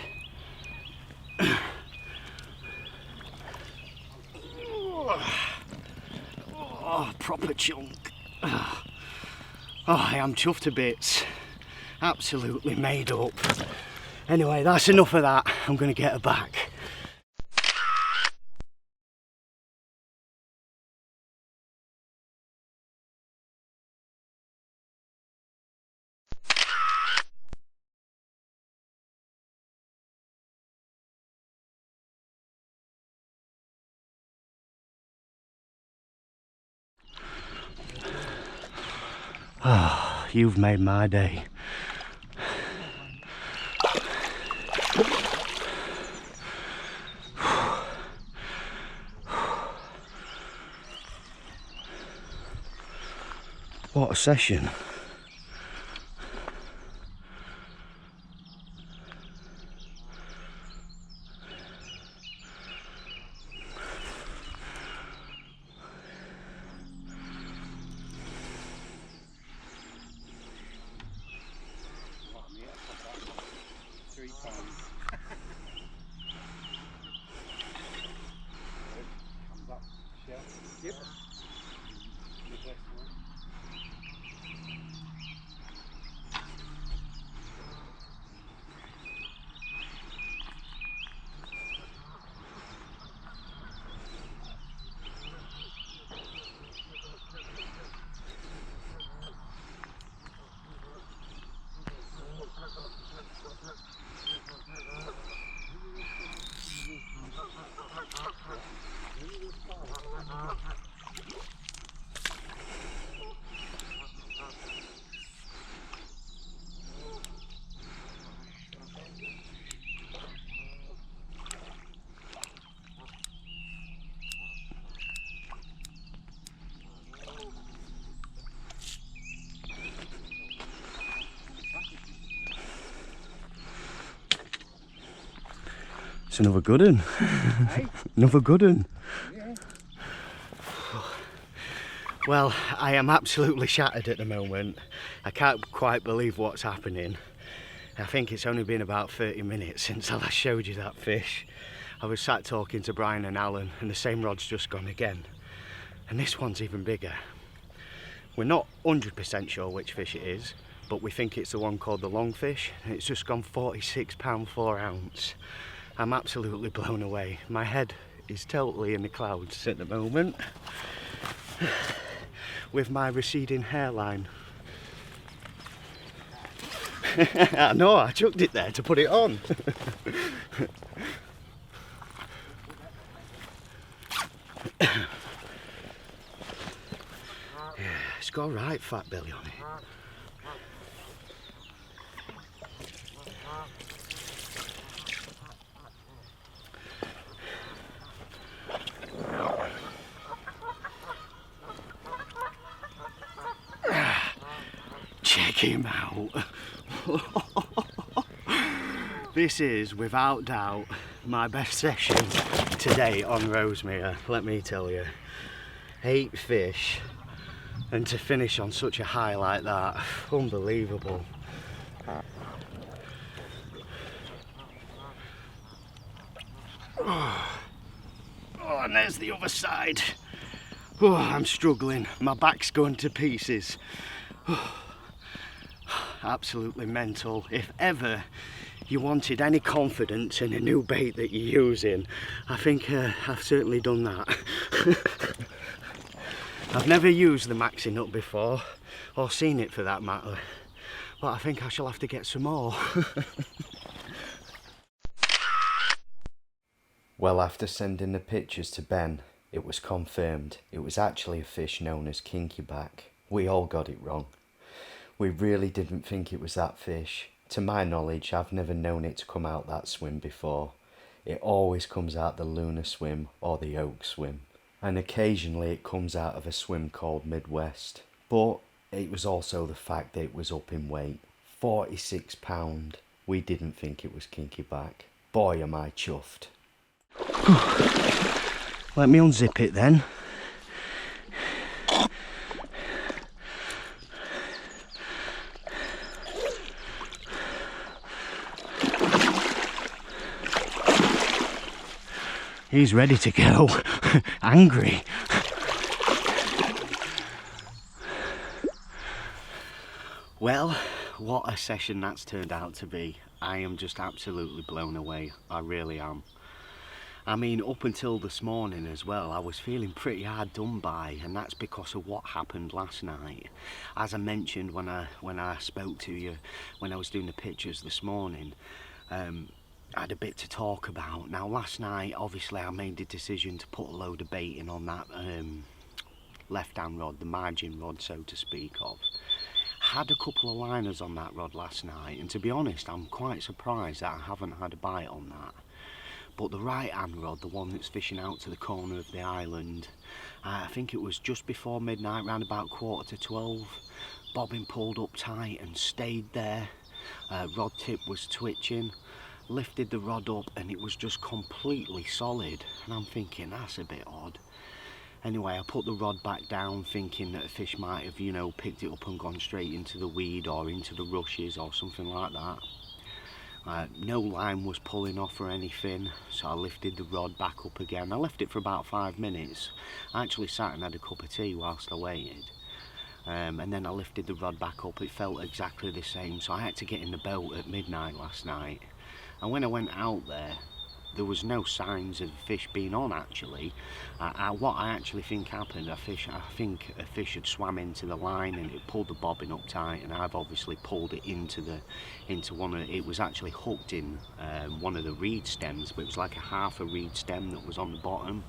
Oh, proper chunk. Oh, I am chuffed to bits. Absolutely made up. Anyway, that's enough of that. I'm going to get her back. Ah, you've made my day. What a session. It's another good one. Hey? Another good one. Yeah. Well, I am absolutely shattered at the moment. I can't quite believe what's happening. I think it's only been about 30 minutes since I last showed you that fish. I was sat talking to Brian and Alan and the same rod's just gone again. And this one's even bigger. We're not 100% sure which fish it is, but we think it's the one called the longfish. And it's just gone £46 4 ounce. I'm absolutely blown away. My head is totally in the clouds at the moment. With my receding hairline. I know, I chucked it there to put it on. Yeah, it's got a right fat belly on it. Check him out. This is without doubt my best session today on Rosemere, let me tell you. 8 fish, and to finish on such a high like that, unbelievable. Oh, and there's the other side. Oh, I'm struggling, my back's going to pieces. Oh, absolutely mental. If ever you wanted any confidence in a new bait that you're using, I think I've certainly done that. I've never used the maxi nut before, or seen it for that matter, but I think I shall have to get some more. Well, after sending the pictures to Ben, it was confirmed it was actually a fish known as Kinky back. We all got it wrong. We really didn't think it was that fish. To my knowledge, I've never known it to come out that swim before. It always comes out the Lunar swim or the Oak swim. And occasionally it comes out of a swim called Midwest. But it was also the fact that it was up in weight. £46. We didn't think it was Kinky back. Boy, am I chuffed. Let me unzip it then. He's ready to go. Angry. Well, what a session that's turned out to be. I am just absolutely blown away. I really am. I mean, up until this morning as well, I was feeling pretty hard done by, and that's because of what happened last night. As I mentioned when I spoke to you, when I was doing the pictures this morning, I had a bit to talk about. Now last night, obviously I made the decision to put a load of bait in on that left hand rod, the margin rod so to speak of. Had a couple of liners on that rod last night, and to be honest I'm quite surprised that I haven't had a bite on that. But the right hand rod, the one that's fishing out to the corner of the island, I think it was just before midnight, around about 11:45, bobbin pulled up tight and stayed there. Rod tip was twitching. Lifted the rod up and it was just completely solid, and I'm thinking that's a bit odd. Anyway, I put the rod back down thinking that a fish might have, you know, picked it up and gone straight into the weed or into the rushes or something like that. No line was pulling off or anything, so I lifted the rod back up again. I left it for about 5 minutes. I actually sat and had a cup of tea whilst I waited. And then I lifted the rod back up. It felt exactly the same, so I had to get in the boat at midnight last night. And when I went out there was no signs of fish being on actually. What I actually think happened, I think a fish had swam into the line and it pulled the bobbin up tight, and I've obviously pulled it into one of, it was actually hooked in one of the reed stems, but it was like a half a reed stem that was on the bottom.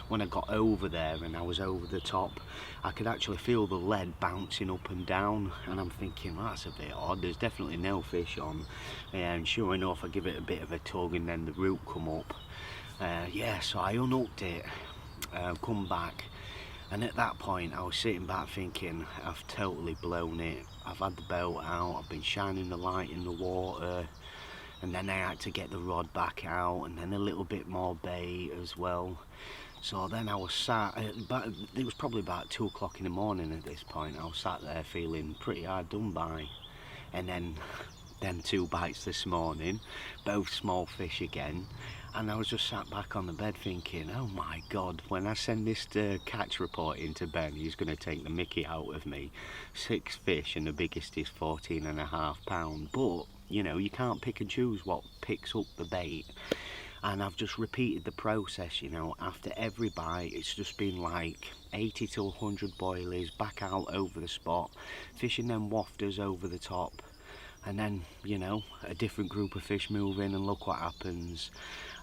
When I got over there and I was over the top, I could actually feel the lead bouncing up and down, and I'm thinking, well, that's a bit odd, there's definitely no fish on. And sure enough, I give it a bit of a tug and then the root come up. Yeah, so I unhooked it, come back, and at that point I was sitting back thinking, I've totally blown it. I've had the boat out, I've been shining the light in the water, and then I had to get the rod back out, and then a little bit more bait as well. So then I was sat, it was probably about 2 o'clock in the morning at this point. I was sat there feeling pretty hard done by, and then them 2 bites this morning, both small fish again, and I was just sat back on the bed thinking, oh my god, when I send this catch report into Ben, he's going to take the mickey out of me. 6 fish, and the biggest is 14.5 pounds, but you know, you can't pick and choose what picks up the bait. And I've just repeated the process, you know, after every bite it's just been like 80 to 100 boilies back out over the spot, fishing them wafters over the top, and then, you know, a different group of fish move in, and look what happens.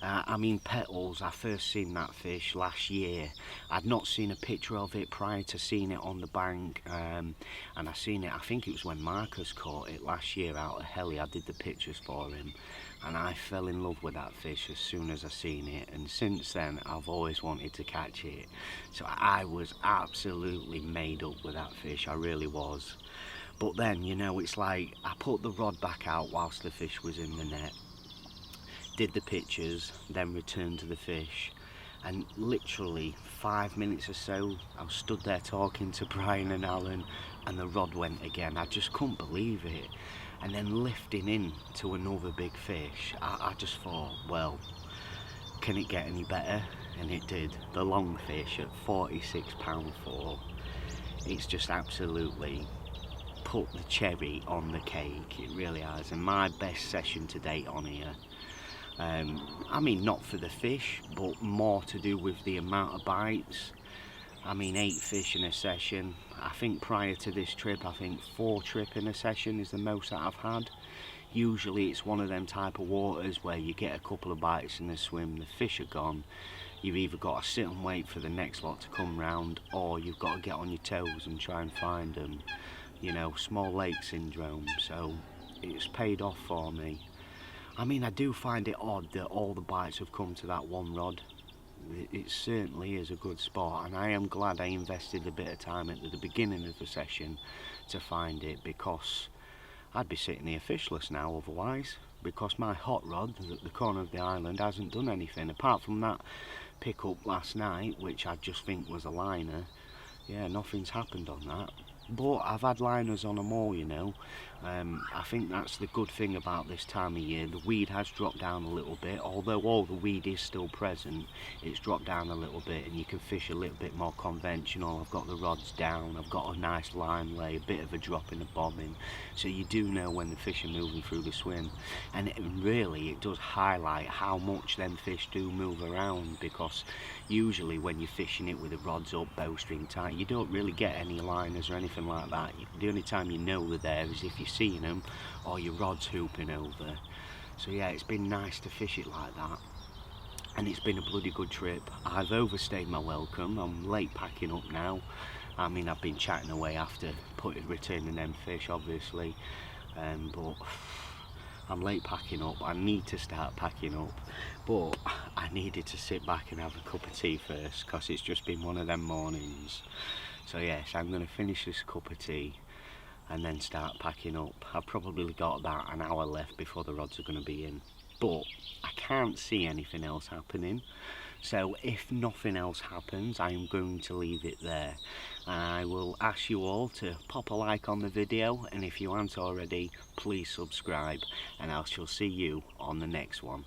I mean, Petals, I first seen that fish last year. I'd not seen a picture of it prior to seeing it on the bank, and I seen it, I think it was when Marcus caught it last year out of Helly. I did the pictures for him, and I fell in love with that fish as soon as I seen it, and since then I've always wanted to catch it. So I was absolutely made up with that fish, I really was. But then, you know, it's like I put the rod back out whilst the fish was in the net, did the pictures, then returned to the fish, and literally 5 minutes or so I was stood there talking to Brian and Alan, and the rod went again. I just couldn't believe it. And then lifting in to another big fish, I just thought, well, can it get any better? And it did. The long fish at 46 pound 4. It's just absolutely put the cherry on the cake, it really has, and my best session to date on here. I mean, not for the fish, but more to do with the amount of bites. I mean, 8 fish in a session. I think prior to this trip, I think 4 trip in a session is the most that I've had. Usually it's one of them type of waters where you get a couple of bites in the swim, the fish are gone. You've either got to sit and wait for the next lot to come round, or you've got to get on your toes and try and find them. You know, small lake syndrome, so it's paid off for me. I mean, I do find it odd that all the bites have come to that one rod. It certainly is a good spot, and I am glad I invested a bit of time at the beginning of the session to find it, because I'd be sitting here fishless now otherwise, because my hot rod at the corner of the island hasn't done anything apart from that pickup last night, which I just think was a liner. Yeah, nothing's happened on that. But I've had liners on them all, you know. I think that's the good thing about this time of year. The weed has dropped down a little bit, although all the weed is still present. It's dropped down a little bit, and you can fish a little bit more conventional. I've got the rods down, I've got a nice line lay, a bit of a drop in the bobbin, so you do know when the fish are moving through the swim. And it does highlight how much them fish do move around, because usually when you're fishing it with the rods up, bowstring tight, you don't really get any liners or anything like that. The only time you know they're there is if you're seeing them or your rod's hooping over. So yeah, it's been nice to fish it like that, and it's been a bloody good trip. I've overstayed my welcome. I'm late packing up now. I mean, I've been chatting away after returning them fish, obviously, but I'm late packing up. I need to start packing up, but I needed to sit back and have a cup of tea first, because it's just been one of them mornings. So yes, I'm going to finish this cup of tea and then start packing up. I've probably got about an hour left before the rods are going to be in, but I can't see anything else happening. So if nothing else happens, I am going to leave it there. I will ask you all to pop a like on the video, and if you aren't already, please subscribe, and I shall see you on the next one.